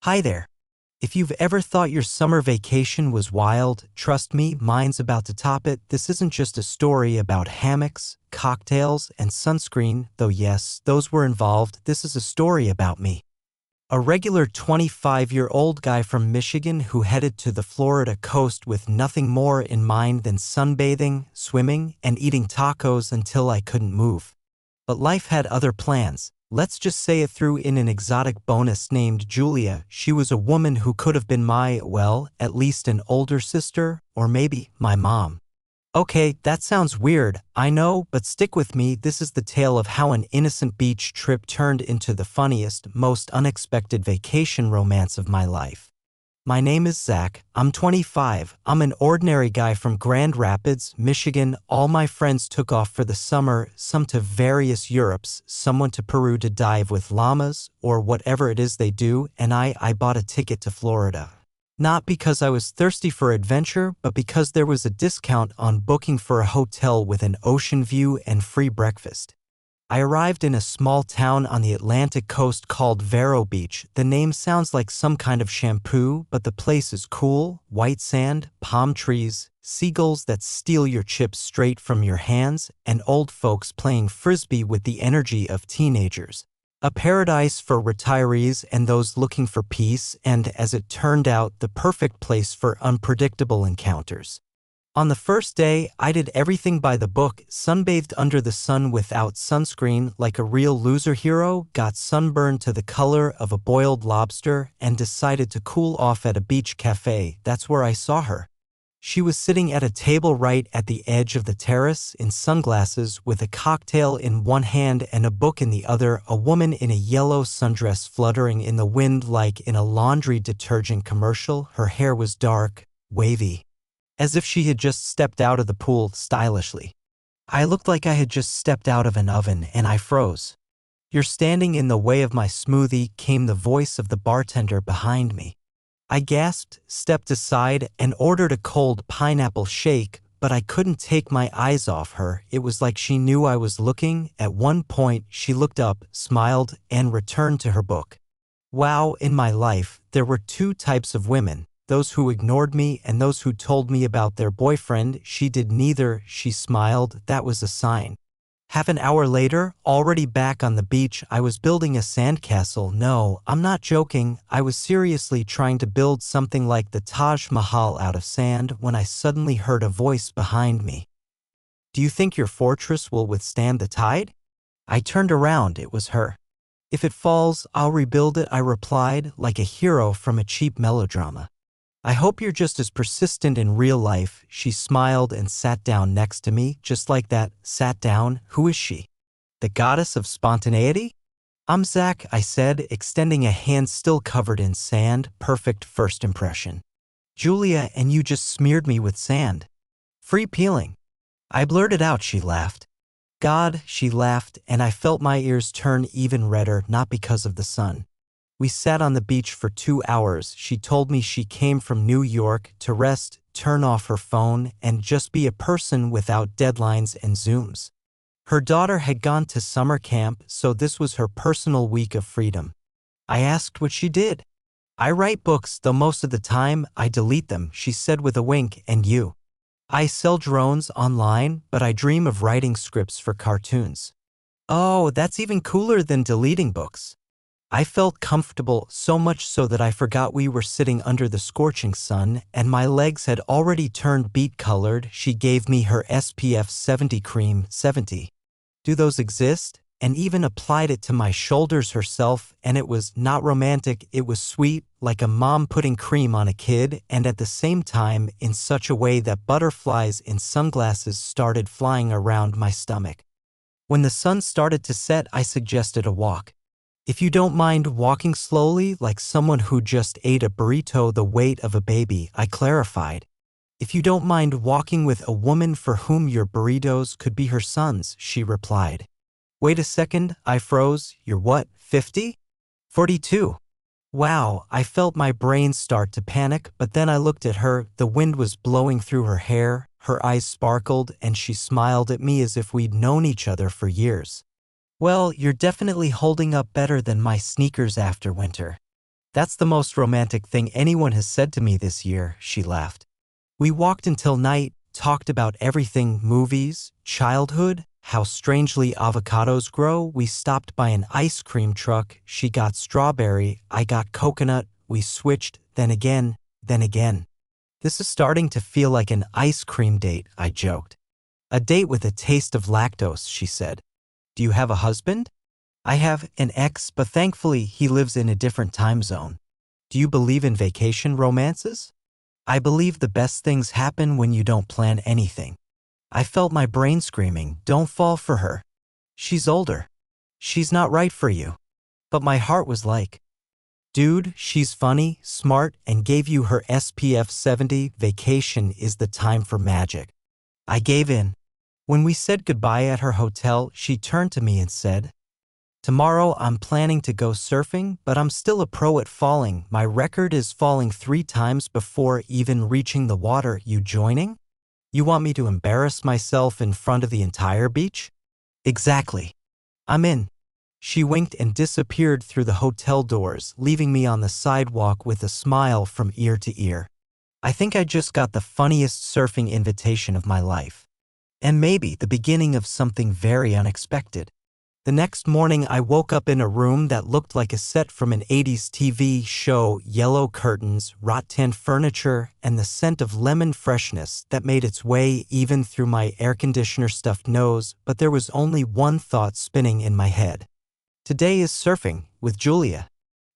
Hi there. If you've ever thought your summer vacation was wild, trust me, mine's about to top it. This isn't just a story about hammocks, cocktails, and sunscreen, though yes, those were involved. This is a story about me. A regular 25-year-old guy from Michigan who headed to the Florida coast with nothing more in mind than sunbathing, swimming, and eating tacos until I couldn't move. But life had other plans. Let's just say it threw in an exotic bonus named Julia. She was a woman who could have been my, well, at least an older sister, or maybe my mom. Okay, that sounds weird, I know, but stick with me. This is the tale of how an innocent beach trip turned into the funniest, most unexpected vacation romance of my life. My name is Zach, I'm 25, I'm an ordinary guy from Grand Rapids, Michigan. All my friends took off for the summer, some to various Europes, some went to Peru to dive with llamas, or whatever it is they do, and I bought a ticket to Florida. Not because I was thirsty for adventure, but because there was a discount on booking for a hotel with an ocean view and free breakfast. I arrived in a small town on the Atlantic coast called Vero Beach. The name sounds like some kind of shampoo, but the place is cool: white sand, palm trees, seagulls that steal your chips straight from your hands, and old folks playing frisbee with the energy of teenagers. A paradise for retirees and those looking for peace, and as it turned out, the perfect place for unpredictable encounters. On the first day, I did everything by the book, sunbathed under the sun without sunscreen like a real loser hero, got sunburned to the color of a boiled lobster, and decided to cool off at a beach cafe. That's where I saw her. She was sitting at a table right at the edge of the terrace, in sunglasses, with a cocktail in one hand and a book in the other, a woman in a yellow sundress fluttering in the wind like in a laundry detergent commercial. Her hair was dark, wavy, as if she had just stepped out of the pool stylishly. I looked like I had just stepped out of an oven, and I froze. "You're standing in the way of my smoothie," came the voice of the bartender behind me. I gasped, stepped aside, and ordered a cold pineapple shake, but I couldn't take my eyes off her. It was like she knew I was looking. At one point, she looked up, smiled, and returned to her book. Wow, in my life, there were two types of women: those who ignored me and those who told me about their boyfriend. She did neither. She smiled. That was a sign. Half an hour later, already back on the beach, I was building a sandcastle. No, I'm not joking. I was seriously trying to build something like the Taj Mahal out of sand when I suddenly heard a voice behind me. "Do you think your fortress will withstand the tide?" I turned around. It was her. "If it falls, I'll rebuild it," I replied, like a hero from a cheap melodrama. "I hope you're just as persistent in real life." She smiled and sat down next to me, just like that. Sat down. Who is she? The goddess of spontaneity? "I'm Zach," I said, extending a hand still covered in sand. Perfect first impression. "Julia, and you just smeared me with sand. Free peeling." I blurted out. She laughed. "God," she laughed, and I felt my ears turn even redder, not because of the sun. We sat on the beach for 2 hours. She told me she came from New York to rest, turn off her phone, and just be a person without deadlines and Zooms. Her daughter had gone to summer camp, so this was her personal week of freedom. I asked what she did. "I write books, though most of the time I delete them," she said with a wink. "And you?" "I sell drones online, but I dream of writing scripts for cartoons." "Oh, that's even cooler than deleting books." I felt comfortable, so much so that I forgot we were sitting under the scorching sun, and my legs had already turned beet-colored. She gave me her SPF 70 cream. 70. Do those exist? And even applied it to my shoulders herself, and it was not romantic, it was sweet, like a mom putting cream on a kid, and at the same time in such a way that butterflies in sunglasses started flying around my stomach. When the sun started to set, I suggested a walk. "If you don't mind walking slowly, like someone who just ate a burrito the weight of a baby," I clarified. "If you don't mind walking with a woman for whom your burritos could be her sons," she replied. "Wait a second," I froze. "You're what, 50? 42. Wow, I felt my brain start to panic, but then I looked at her. The wind was blowing through her hair, her eyes sparkled, and she smiled at me as if we'd known each other for years. "Well, you're definitely holding up better than my sneakers after winter." That's the most romantic thing anyone has said to me this year, she laughed. We walked until night, talked about everything, movies, childhood, how strangely avocados grow. We stopped by an ice cream truck. She got strawberry, I got coconut. We switched, then again, then again. This is starting to feel like an ice cream date, I joked. A date with a taste of lactose, she said. Do you have a husband? I have an ex, but thankfully he lives in a different time zone. Do you believe in vacation romances? I believe the best things happen when you don't plan anything. I felt my brain screaming, don't fall for her. She's older. She's not right for you. But my heart was like, dude, she's funny, smart, and gave you her SPF 70. Vacation is the time for magic. I gave in. When we said goodbye at her hotel, she turned to me and said, tomorrow I'm planning to go surfing, but I'm still a pro at falling. My record is falling 3 times before even reaching the water. You joining? You want me to embarrass myself in front of the entire beach? Exactly. I'm in. She winked and disappeared through the hotel doors, leaving me on the sidewalk with a smile from ear to ear. I think I just got the funniest surfing invitation of my life. And maybe the beginning of something very unexpected. The next morning, I woke up in a room that looked like a set from an 80s TV show, yellow curtains, rattan furniture, and the scent of lemon freshness that made its way even through my air conditioner stuffed nose, but there was only one thought spinning in my head. Today is surfing with Julia.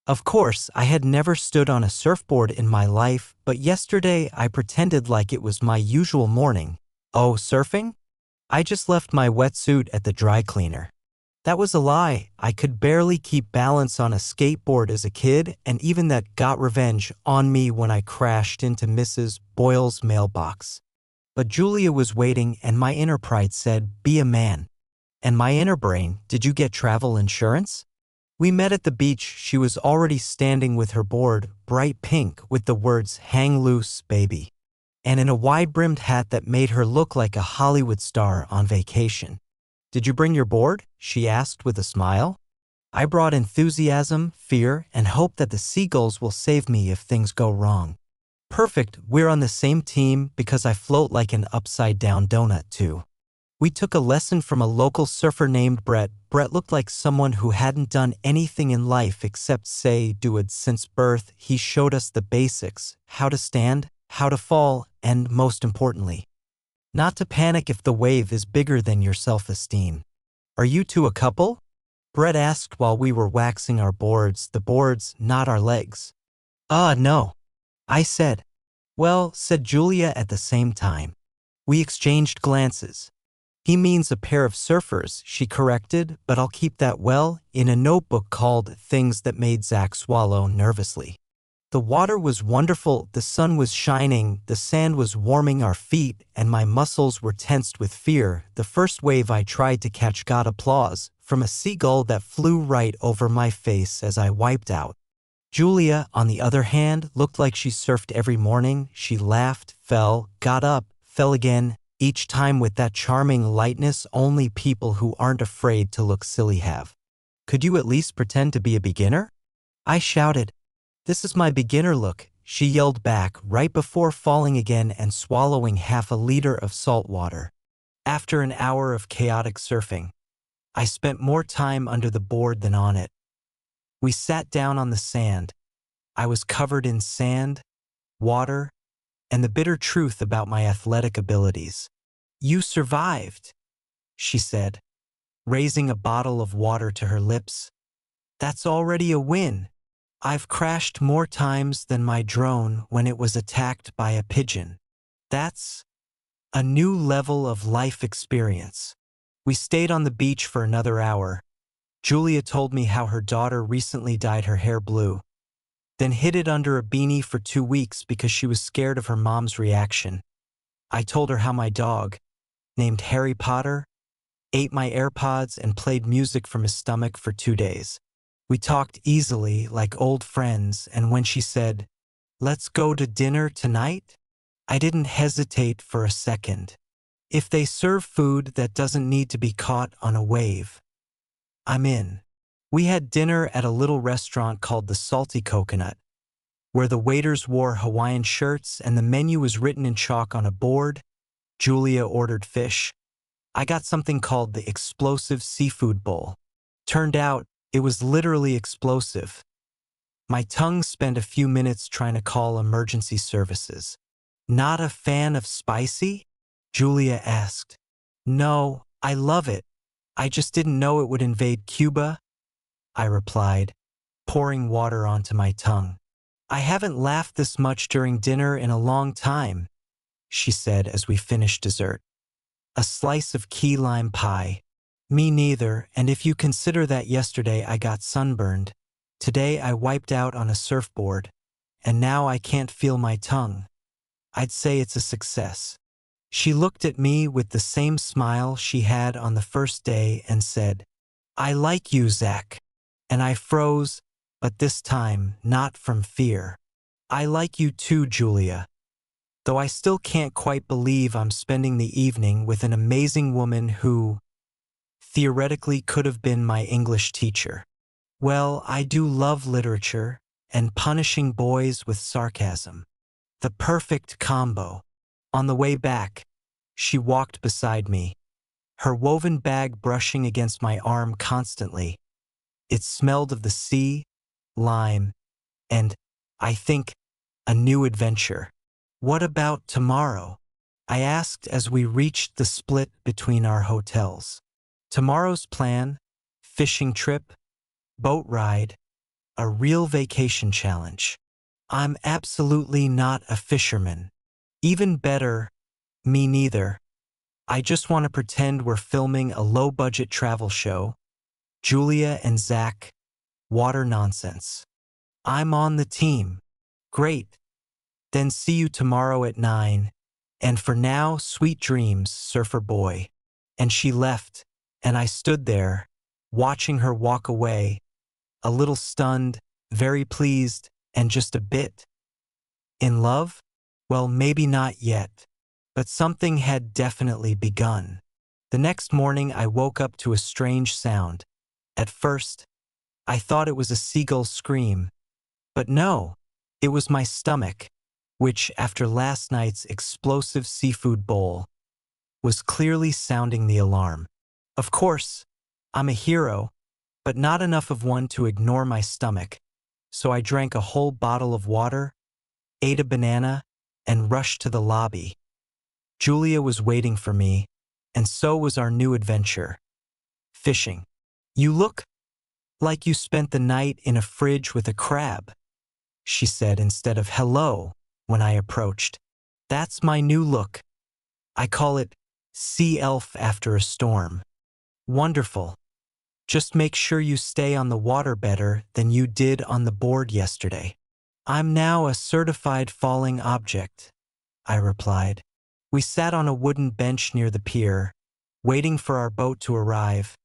Of course, I had never stood on a surfboard in my life, but yesterday I pretended like it was my usual morning. Oh, surfing? I just left my wetsuit at the dry cleaner. That was a lie. I could barely keep balance on a skateboard as a kid, and even that got revenge on me when I crashed into Mrs. Boyle's mailbox. But Julia was waiting, and my inner pride said, be a man. And my inner brain, did you get travel insurance? We met at the beach. She was already standing with her board, bright pink, with the words, hang loose, baby, and in a wide-brimmed hat that made her look like a Hollywood star on vacation. Did you bring your board? She asked with a smile. I brought enthusiasm, fear, and hope that the seagulls will save me if things go wrong. Perfect, we're on the same team because I float like an upside-down donut too. We took a lesson from a local surfer named Brett. Brett looked like someone who hadn't done anything in life except say do it since birth. He showed us the basics, how to stand, how to fall, and most importantly, not to panic if the wave is bigger than your self-esteem. Are you two a couple? Brett asked while we were waxing our boards, the boards, not our legs. No. I said. Well, said Julia at the same time. We exchanged glances. He means a pair of surfers, she corrected, but I'll keep that well in a notebook called Things That Made Zach Swallow Nervously. The water was wonderful, the sun was shining, the sand was warming our feet, and my muscles were tensed with fear. The first wave I tried to catch got applause from a seagull that flew right over my face as I wiped out. Julia, on the other hand, looked like she surfed every morning. She laughed, fell, got up, fell again, each time with that charming lightness only people who aren't afraid to look silly have. Could you at least pretend to be a beginner? I shouted. This is my beginner look, she yelled back right before falling again and swallowing half a liter of salt water. After an hour of chaotic surfing, I spent more time under the board than on it. We sat down on the sand. I was covered in sand, water, and the bitter truth about my athletic abilities. You survived, she said, raising a bottle of water to her lips. That's already a win. I've crashed more times than my drone when it was attacked by a pigeon. That's a new level of life experience. We stayed on the beach for another hour. Julia told me how her daughter recently dyed her hair blue, then hid it under a beanie for 2 weeks because she was scared of her mom's reaction. I told her how my dog, named Harry Potter, ate my AirPods and played music from his stomach for 2 days. We talked easily like old friends, and when she said, let's go to dinner tonight, I didn't hesitate for a second. If they serve food that doesn't need to be caught on a wave, I'm in. We had dinner at a little restaurant called the Salty Coconut, where the waiters wore Hawaiian shirts and the menu was written in chalk on a board. Julia ordered fish. I got something called the Explosive Seafood Bowl. Turned out, it was literally explosive. My tongue spent a few minutes trying to call emergency services. Not a fan of spicy? Julia asked. No, I love it. I just didn't know it would invade Cuba, I replied, pouring water onto my tongue. I haven't laughed this much during dinner in a long time, she said as we finished dessert. A slice of key lime pie. Me neither, and if you consider that yesterday I got sunburned, today I wiped out on a surfboard, and now I can't feel my tongue. I'd say it's a success. She looked at me with the same smile she had on the first day and said, I like you, Zach. And I froze, but this time not from fear. I like you too, Julia. Though I still can't quite believe I'm spending the evening with an amazing woman who, theoretically, could have been my English teacher. Well, I do love literature and punishing boys with sarcasm. The perfect combo. On the way back, she walked beside me, her woven bag brushing against my arm constantly. It smelled of the sea, lime, and, I think, a new adventure. What about tomorrow? I asked as we reached the split between our hotels. Tomorrow's plan, fishing trip, boat ride, a real vacation challenge. I'm absolutely not a fisherman. Even better, me neither. I just want to pretend we're filming a low-budget travel show. Julia and Zach, water nonsense. I'm on the team. Great. Then see you tomorrow at 9. And for now, sweet dreams, surfer boy. And she left, and I stood there, watching her walk away, a little stunned, very pleased, and just a bit. In love? Well, maybe not yet. But something had definitely begun. The next morning I woke up to a strange sound. At first, I thought it was a seagull's scream. But no, it was my stomach, which, after last night's explosive seafood bowl, was clearly sounding the alarm. Of course, I'm a hero, but not enough of one to ignore my stomach, so I drank a whole bottle of water, ate a banana, and rushed to the lobby. Julia was waiting for me, and so was our new adventure. Fishing. You look like you spent the night in a fridge with a crab, she said instead of hello when I approached. That's my new look. I call it sea elf after a storm. Wonderful. Just make sure you stay on the water better than you did on the board yesterday. I'm now a certified falling object, I replied. We sat on a wooden bench near the pier, waiting for our boat to arrive.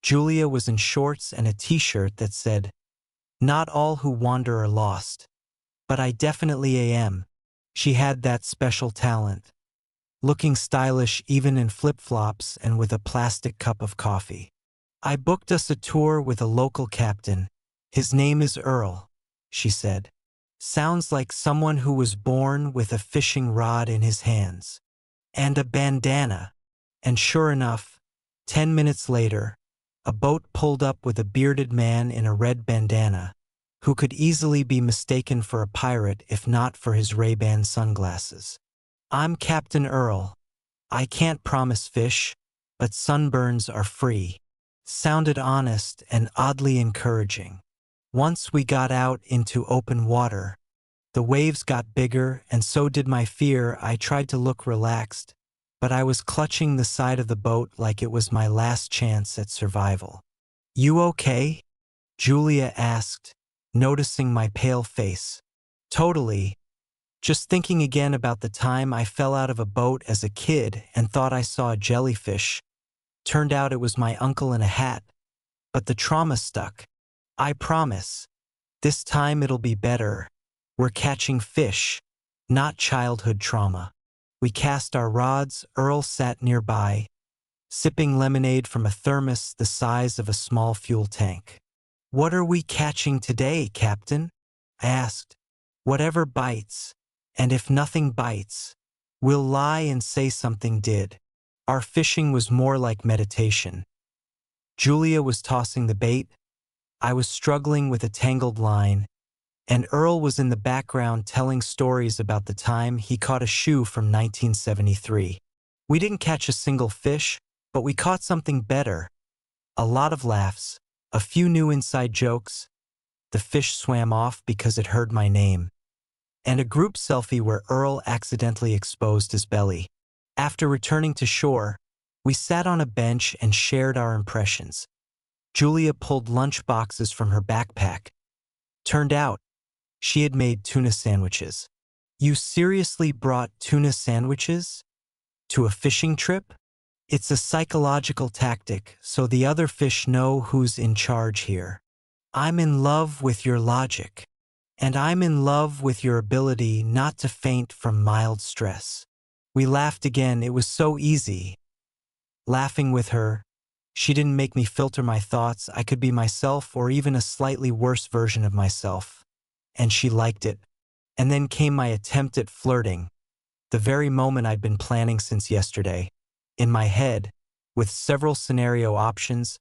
Julia was in shorts and a t-shirt that said, "Not all who wander are lost." But I definitely am. She had that special talent. Looking stylish even in flip-flops and with a plastic cup of coffee. I booked us a tour with a local captain. His name is Earl, she said. Sounds like someone who was born with a fishing rod in his hands. And a bandana. And sure enough, 10 minutes later, a boat pulled up with a bearded man in a red bandana, who could easily be mistaken for a pirate if not for his Ray-Ban sunglasses. I'm Captain Earl. I can't promise fish, but sunburns are free. Sounded honest and oddly encouraging. Once we got out into open water, the waves got bigger and so did my fear. I tried to look relaxed, but I was clutching the side of the boat like it was my last chance at survival. You okay? Julia asked, noticing my pale face. Totally. Just thinking again about the time I fell out of a boat as a kid and thought I saw a jellyfish. Turned out it was my uncle in a hat. But the trauma stuck. I promise. This time it'll be better. We're catching fish, not childhood trauma. We cast our rods. Earl sat nearby, sipping lemonade from a thermos the size of a small fuel tank. "What are we catching today, Captain?" I asked. "Whatever bites. And if nothing bites, we'll lie and say something did." Our fishing was more like meditation. Julia was tossing the bait, I was struggling with a tangled line, and Earl was in the background telling stories about the time he caught a shoe from 1973. We didn't catch a single fish, but we caught something better. A lot of laughs, a few new inside jokes. The fish swam off because it heard my name. And a group selfie where Earl accidentally exposed his belly. After returning to shore, we sat on a bench and shared our impressions. Julia pulled lunch boxes from her backpack. Turned out, she had made tuna sandwiches. "You seriously brought tuna sandwiches to a fishing trip?" "It's a psychological tactic, so the other fish know who's in charge here." "I'm in love with your logic. And I'm in love with your ability not to faint from mild stress." We laughed again. It was so easy. Laughing with her, she didn't make me filter my thoughts. I could be myself or even a slightly worse version of myself. And she liked it. And then came my attempt at flirting, the very moment I'd been planning since yesterday. In my head, with several scenario options,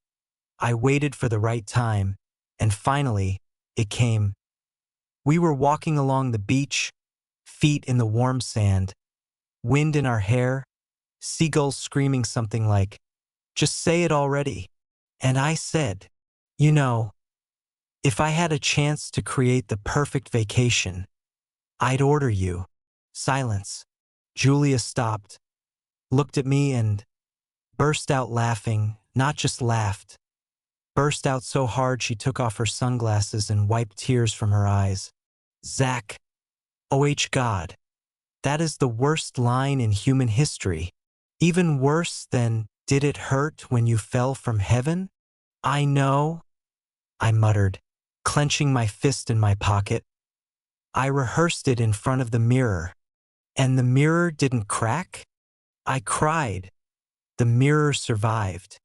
I waited for the right time, and finally, it came. We were walking along the beach, feet in the warm sand, wind in our hair, seagulls screaming something like, "Just say it already." And I said, "You know, if I had a chance to create the perfect vacation, I'd order you." Silence. Julia stopped, looked at me and burst out laughing, not just laughed, burst out so hard she took off her sunglasses and wiped tears from her eyes. "Zach, God, that is the worst line in human history. Even worse than, 'Did it hurt when you fell from heaven?'" "I know," I muttered, clenching my fist in my pocket. "I rehearsed it in front of the mirror. And the mirror didn't crack?" I cried. The mirror survived.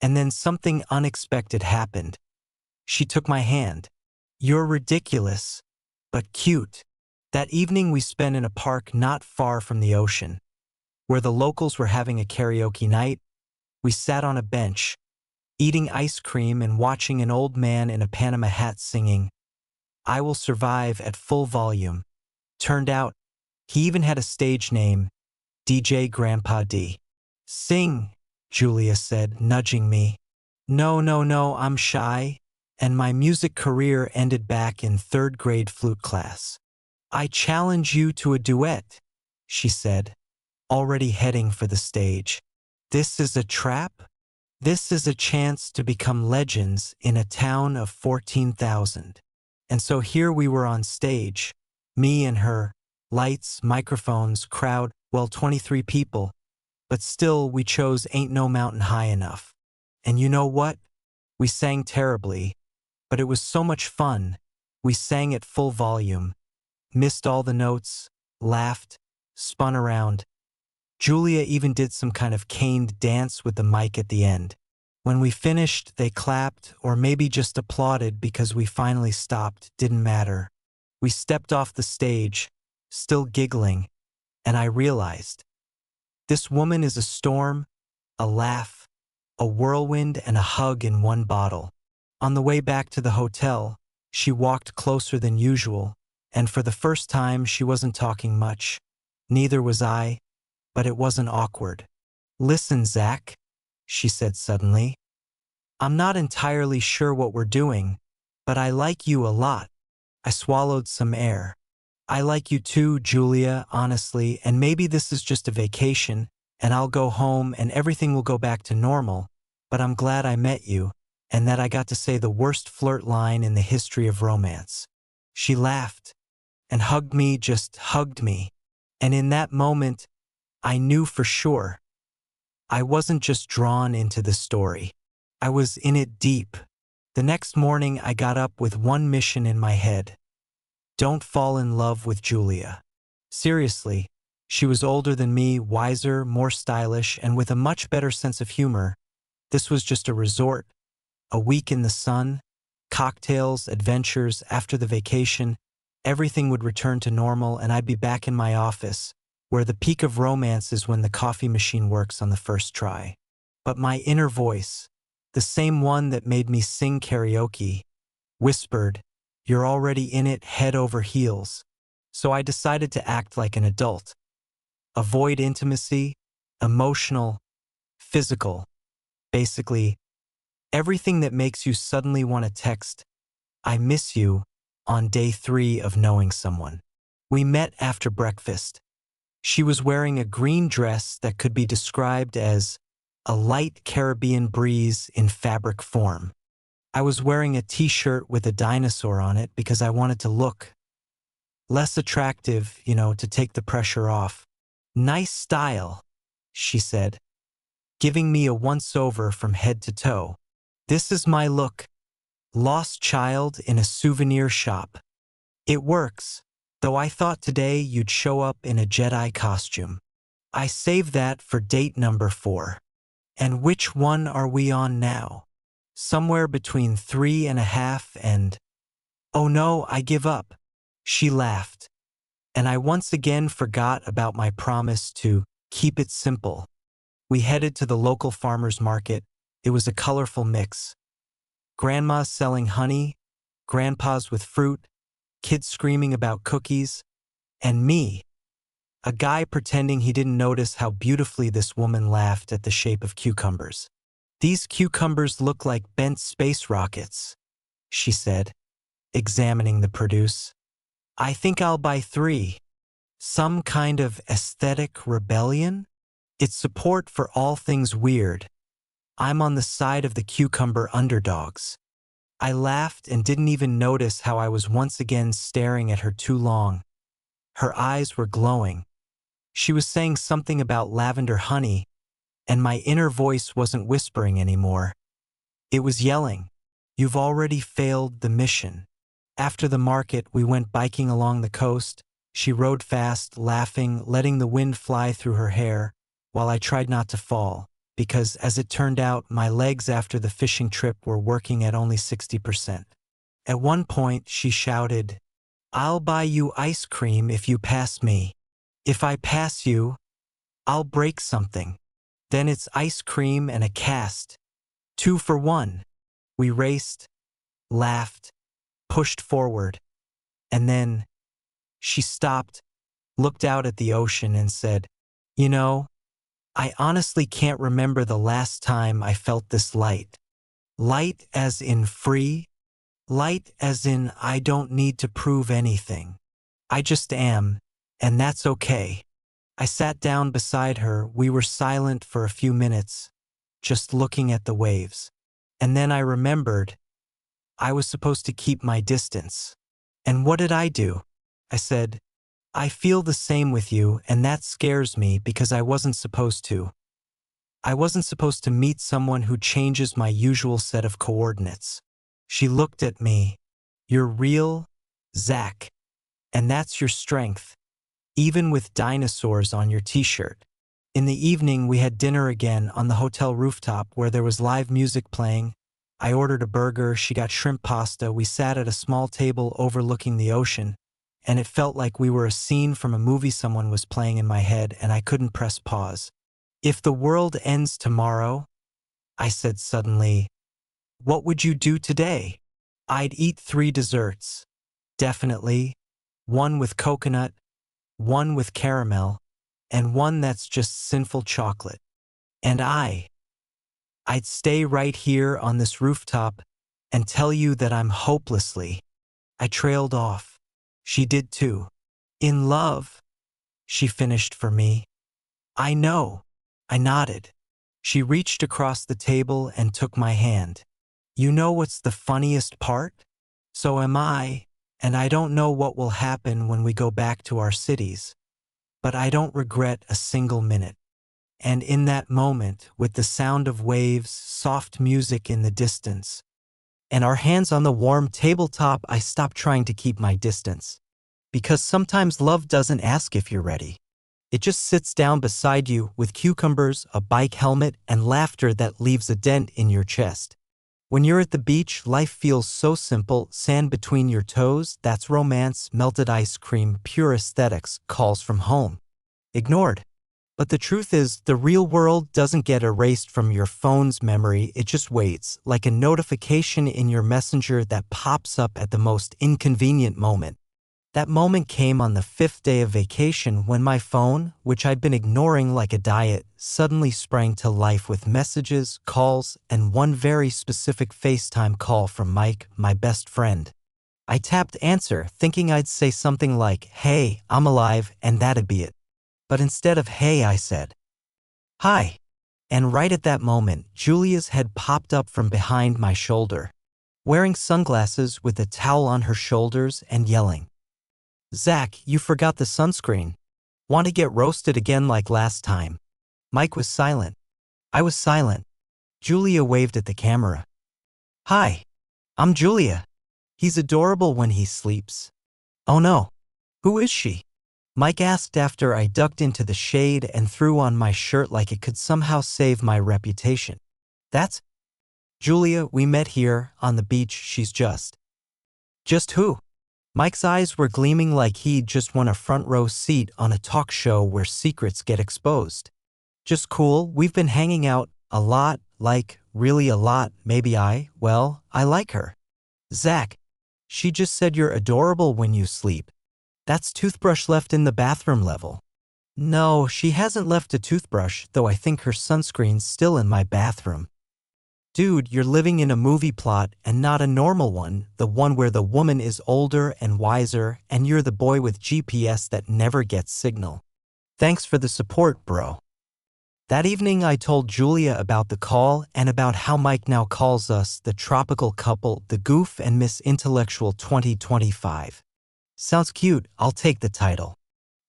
And then something unexpected happened. She took my hand. "You're ridiculous, but cute." That evening we spent in a park not far from the ocean. Where the locals were having a karaoke night, we sat on a bench, eating ice cream and watching an old man in a Panama hat singing, "I Will Survive" at full volume. Turned out, he even had a stage name, DJ Grandpa D. "Sing," Julia said, nudging me. No, I'm shy, and my music career ended back in third grade flute class." "I challenge you to a duet," she said, already heading for the stage. "This is a trap? This is a chance to become legends in a town of 14,000. And so here we were on stage, me and her, lights, microphones, crowd, well, 23 people. But still, we chose Ain't No Mountain High Enough. And you know what? We sang terribly, but it was so much fun. We sang at full volume, missed all the notes, laughed, spun around. Julia even did some kind of caned dance with the mic at the end. When we finished, they clapped or maybe just applauded because we finally stopped. Didn't matter. We stepped off the stage, still giggling, and I realized, this woman is a storm, a laugh, a whirlwind, and a hug in one bottle. On the way back to the hotel, she walked closer than usual, and for the first time she wasn't talking much. Neither was I, but it wasn't awkward. "Listen, Zach," she said suddenly. "I'm not entirely sure what we're doing, but I like you a lot." I swallowed some air. "I like you too, Julia, honestly, and maybe this is just a vacation, and I'll go home and everything will go back to normal, but I'm glad I met you, and that I got to say the worst flirt line in the history of romance." She laughed and hugged me, just hugged me. And in that moment, I knew for sure. I wasn't just drawn into the story. I was in it deep. The next morning, I got up with one mission in my head. Don't fall in love with Julia. Seriously, she was older than me, wiser, more stylish, and with a much better sense of humor. This was just a resort, a week in the sun, cocktails, adventures. After the vacation, everything would return to normal and I'd be back in my office, where the peak of romance is when the coffee machine works on the first try. But my inner voice, the same one that made me sing karaoke, whispered, "You're already in it head over heels." So I decided to act like an adult. Avoid intimacy, emotional, physical. Basically, everything that makes you suddenly want to text, "I miss you," on day 3 of knowing someone. We met after breakfast. She was wearing a green dress that could be described as a light Caribbean breeze in fabric form. I was wearing a t-shirt with a dinosaur on it because I wanted to look less attractive, to take the pressure off. "Nice style," she said, giving me a once-over from head to toe. "This is my look. Lost child in a souvenir shop. It works, though I thought today you'd show up in a Jedi costume. I saved that for date number 4. And which one are we on now? Somewhere between 3.5 and... Oh no, I give up." She laughed, and I once again forgot about my promise to keep it simple. We headed to the local farmer's market. It was a colorful mix. Grandmas selling honey, grandpas with fruit, kids screaming about cookies, and me, a guy pretending he didn't notice how beautifully this woman laughed at the shape of cucumbers. "These cucumbers look like bent space rockets," she said, examining the produce. "I think I'll buy 3. Some kind of aesthetic rebellion? It's support for all things weird. I'm on the side of the cucumber underdogs." I laughed and didn't even notice how I was once again staring at her too long. Her eyes were glowing. She was saying something about lavender honey, and my inner voice wasn't whispering anymore. It was yelling, "You've already failed the mission." After the market, we went biking along the coast. She rode fast, laughing, letting the wind fly through her hair, while I tried not to fall, because, as it turned out, my legs after the fishing trip were working at only 60%. At one point, she shouted, "I'll buy you ice cream if you pass me. If I pass you, I'll break something. Then it's ice cream and a cast. 2 for 1. We raced, laughed, pushed forward, and then she stopped, looked out at the ocean and said, I honestly can't remember the last time I felt this light. Light as in free, light as in I don't need to prove anything. I just am, and that's okay." I sat down beside her. We were silent for a few minutes, just looking at the waves. And then I remembered I was supposed to keep my distance. And what did I do? I said, "I feel the same with you, and that scares me because I wasn't supposed to. I wasn't supposed to meet someone who changes my usual set of coordinates." She looked at me. "You're real, Zach. And that's your strength, even with dinosaurs on your t-shirt." In the evening, we had dinner again on the hotel rooftop where there was live music playing. I ordered a burger, she got shrimp pasta. We sat at a small table overlooking the ocean, and it felt like we were a scene from a movie someone was playing in my head, and I couldn't press pause. "If the world ends tomorrow," I said suddenly, "what would you do today?" "I'd eat 3 desserts. Definitely. 1 with coconut, 1 with caramel, and 1 that's just sinful chocolate. And I'd stay right here on this rooftop and tell you that I'm hopelessly..." I trailed off. She did too. "In love," she finished for me. "I know." I nodded. She reached across the table and took my hand. "You know what's the funniest part? So am I, and I don't know what will happen when we go back to our cities. But I don't regret a single minute." And in that moment, with the sound of waves, soft music in the distance, and our hands on the warm tabletop, I stopped trying to keep my distance. Because sometimes love doesn't ask if you're ready. It just sits down beside you with cucumbers, a bike helmet, and laughter that leaves a dent in your chest. When you're at the beach, life feels so simple, sand between your toes, that's romance, melted ice cream, pure aesthetics, calls from home. Ignored. But the truth is, the real world doesn't get erased from your phone's memory, it just waits, like a notification in your messenger that pops up at the most inconvenient moment. That moment came on the 5th day of vacation when my phone, which I'd been ignoring like a diet, suddenly sprang to life with messages, calls, and one very specific FaceTime call from Mike, my best friend. I tapped answer, thinking I'd say something like, "Hey, I'm alive," and that'd be it. But instead of "hey," I said, "Hi." And right at that moment, Julia's head popped up from behind my shoulder, wearing sunglasses with a towel on her shoulders and yelling, "Zach, you forgot the sunscreen. Want to get roasted again like last time?" Mike was silent. I was silent. Julia waved at the camera. "Hi, I'm Julia. He's adorable when he sleeps." "Oh no. Who is she?" Mike asked after I ducked into the shade and threw on my shirt like it could somehow save my reputation. "That's Julia, we met here, on the beach, she's just." "Just who?" Mike's eyes were gleaming like he'd just won a front row seat on a talk show where secrets get exposed. "Just cool, we've been hanging out a lot, like, really a lot, maybe I like her." "Zach, she just said you're adorable when you sleep. That's toothbrush left in the bathroom level." "No, she hasn't left a toothbrush, though I think her sunscreen's still in my bathroom." "Dude, you're living in a movie plot and not a normal one, the one where the woman is older and wiser and you're the boy with GPS that never gets signal. Thanks for the support, bro." That evening I told Julia about the call and about how Mike now calls us the tropical couple, the Goof and Miss Intellectual 2025. Sounds cute, I'll take the title.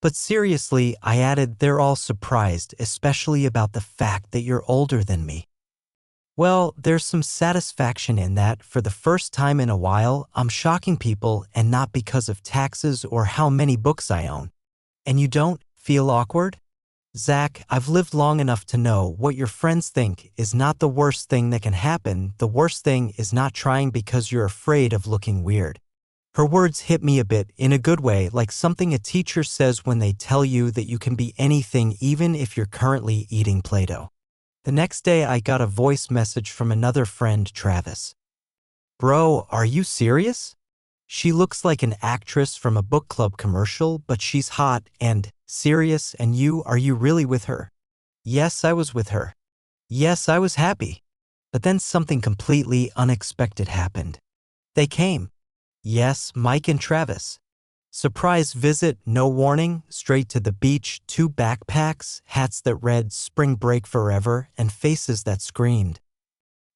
But seriously, I added, they're all surprised, especially about the fact that you're older than me. Well, there's some satisfaction in that. For the first time in a while, I'm shocking people, and not because of taxes or how many books I own. And you don't feel awkward? Zach, I've lived long enough to know what your friends think is not the worst thing that can happen. The worst thing is not trying because you're afraid of looking weird. Her words hit me a bit, in a good way, like something a teacher says when they tell you that you can be anything even if you're currently eating Play-Doh. The next day I got a voice message from another friend, Travis. "Bro, are you serious? She looks like an actress from a book club commercial, but she's hot and serious, and are you really with her?" Yes, I was with her. Yes, I was happy. But then something completely unexpected happened. They came. Yes, Mike and Travis. Surprise visit, no warning, straight to the beach, 2 backpacks, hats that read "Spring Break Forever," and faces that screamed,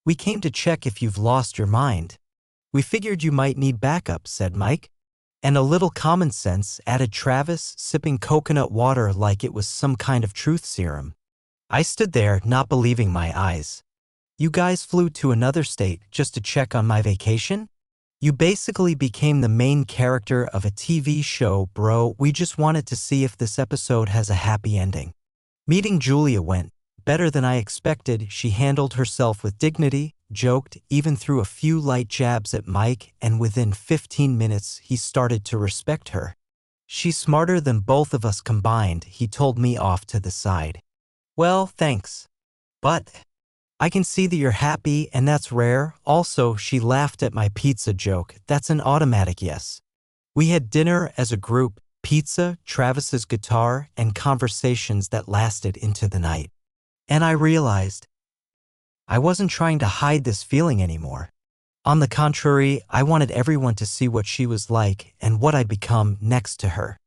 "We came to check if you've lost your mind. We figured you might need backup," said Mike. "And a little common sense," added Travis, sipping coconut water like it was some kind of truth serum. I stood there, not believing my eyes. "You guys flew to another state just to check on my vacation? You basically became the main character of a TV show, bro. We just wanted to see if this episode has a happy ending." Meeting Julia went better than I expected. She handled herself with dignity, joked, even threw a few light jabs at Mike, and within 15 minutes he started to respect her. "She's smarter than both of us combined," he told me off to the side. "Well, thanks. But I can see that you're happy, and that's rare." Also, she laughed at my pizza joke. "That's an automatic yes." We had dinner as a group, pizza, Travis's guitar, and conversations that lasted into the night. And I realized I wasn't trying to hide this feeling anymore. On the contrary, I wanted everyone to see what she was like and what I'd become next to her.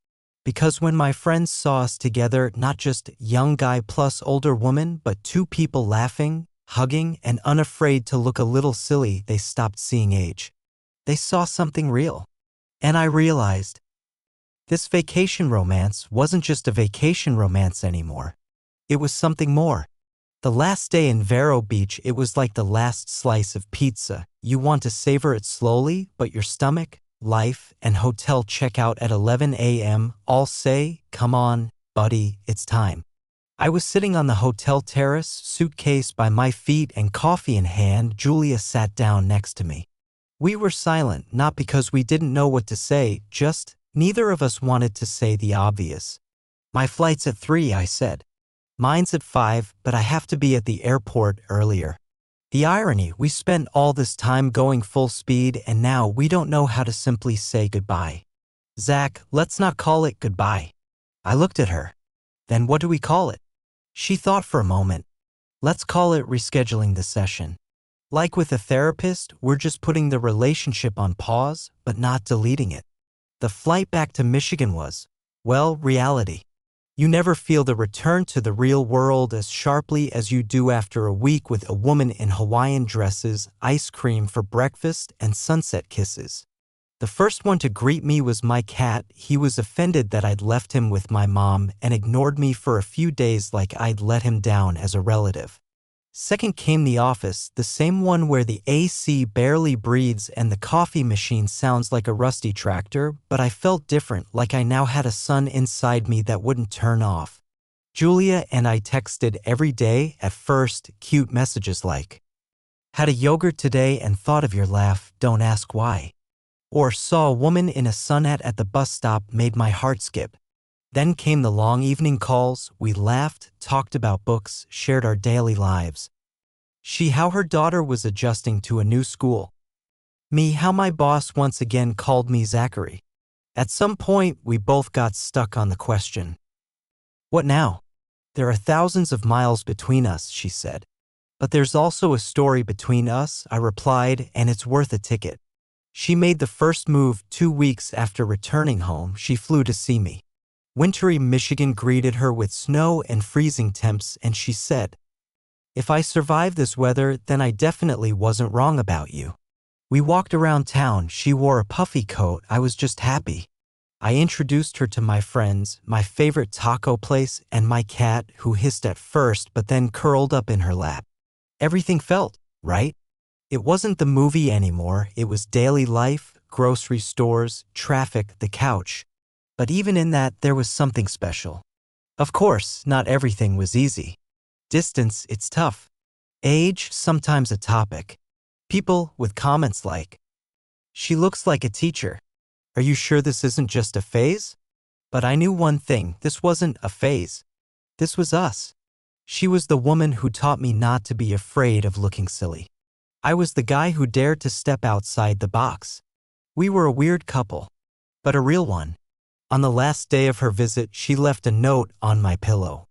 Because when my friends saw us together, not just young guy plus older woman, but 2 people laughing, hugging, and unafraid to look a little silly, they stopped seeing age. They saw something real. And I realized this vacation romance wasn't just a vacation romance anymore. It was something more. The last day in Vero Beach, it was like the last slice of pizza. You want to savor it slowly, but your stomach, life, and hotel check out at 11 a.m. all say, "Come on, buddy, it's time." I was sitting on the hotel terrace, suitcase by my feet and coffee in hand. Julia sat down next to me. We were silent, not because we didn't know what to say, just neither of us wanted to say the obvious. My flight's at 3, I said. Mine's at 5, but I have to be at the airport earlier. The irony, we spent all this time going full speed and now we don't know how to simply say goodbye. Zach, let's not call it goodbye. I looked at her. Then what do we call it? She thought for a moment. Let's call it rescheduling the session. Like with a therapist, we're just putting the relationship on pause, but not deleting it. The flight back to Michigan was, well, reality. You never feel the return to the real world as sharply as you do after a week with a woman in Hawaiian dresses, ice cream for breakfast, and sunset kisses. The first one to greet me was my cat. He was offended that I'd left him with my mom and ignored me for a few days like I'd let him down as a relative. Second came the office, the same one where the AC barely breathes and the coffee machine sounds like a rusty tractor, but I felt different, like I now had a sun inside me that wouldn't turn off. Julia and I texted every day, at first, cute messages like, "Had a yogurt today and thought of your laugh, don't ask why." Or "Saw a woman in a sun hat at the bus stop, made my heart skip." Then came the long evening calls. We laughed, talked about books, shared our daily lives. She how her daughter was adjusting to a new school. Me how my boss once again called me Zachary. At some point, we both got stuck on the question, what now? There are thousands of miles between us, she said. But there's also a story between us, I replied, and it's worth a ticket. She made the first move 2 weeks after returning home. She flew to see me. Wintry Michigan greeted her with snow and freezing temps, and she said, "If I survive this weather, then I definitely wasn't wrong about you." We walked around town. She wore a puffy coat. I was just happy. I introduced her to my friends, my favorite taco place, and my cat, who hissed at first but then curled up in her lap. Everything felt right. It wasn't the movie anymore. It was daily life, grocery stores, traffic, the couch. But even in that, there was something special. Of course, not everything was easy. Distance, it's tough. Age, sometimes a topic. People with comments like, "She looks like a teacher. Are you sure this isn't just a phase?" But I knew one thing, this wasn't a phase. This was us. She was the woman who taught me not to be afraid of looking silly. I was the guy who dared to step outside the box. We were a weird couple, but a real one. On the last day of her visit, she left a note on my pillow.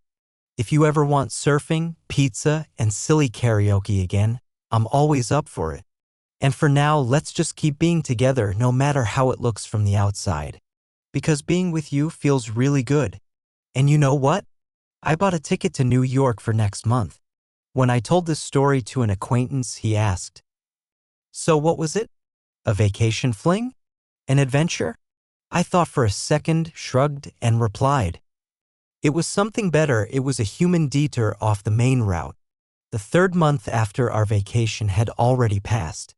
"If you ever want surfing, pizza, and silly karaoke again, I'm always up for it. And for now, let's just keep being together no matter how it looks from the outside. Because being with you feels really good. And you know what? I bought a ticket to New York for next month." When I told this story to an acquaintance, he asked, "So what was it? A vacation fling? An adventure?" I thought for a second, shrugged, and replied, "It was something better. It was a human detour off the main route." The 3rd month after our vacation had already passed.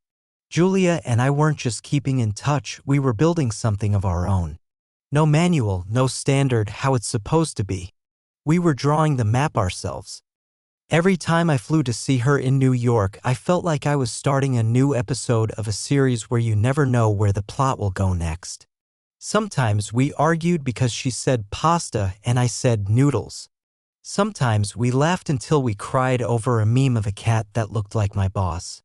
Julia and I weren't just keeping in touch, we were building something of our own. No manual, no standard, how it's supposed to be. We were drawing the map ourselves. Every time I flew to see her in New York, I felt like I was starting a new episode of a series where you never know where the plot will go next. Sometimes we argued because she said pasta and I said noodles. Sometimes we laughed until we cried over a meme of a cat that looked like my boss.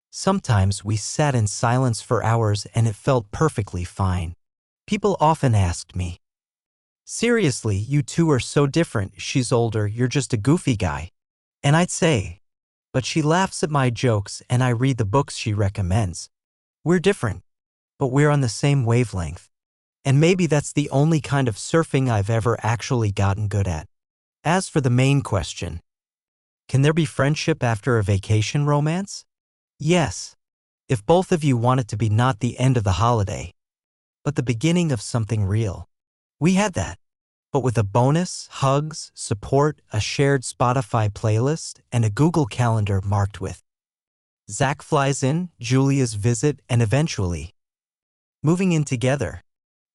Sometimes we sat in silence for hours and it felt perfectly fine. People often asked me, "Seriously, you two are so different. She's older, you're just a goofy guy." And I'd say, "But she laughs at my jokes and I read the books she recommends. We're different, but we're on the same wavelength." And maybe that's the only kind of surfing I've ever actually gotten good at. As for the main question, can there be friendship after a vacation romance? Yes, if both of you want it to be not the end of the holiday, but the beginning of something real. We had that, but with a bonus, hugs, support, a shared Spotify playlist, and a Google Calendar marked with Zach flies in, Julia's visit, and eventually moving in together.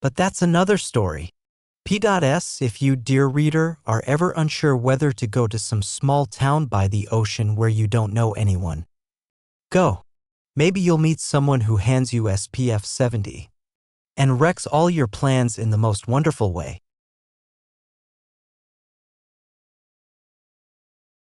But that's another story. P.S. If you, dear reader, are ever unsure whether to go to some small town by the ocean where you don't know anyone, go. Maybe you'll meet someone who hands you SPF 70 and wrecks all your plans in the most wonderful way.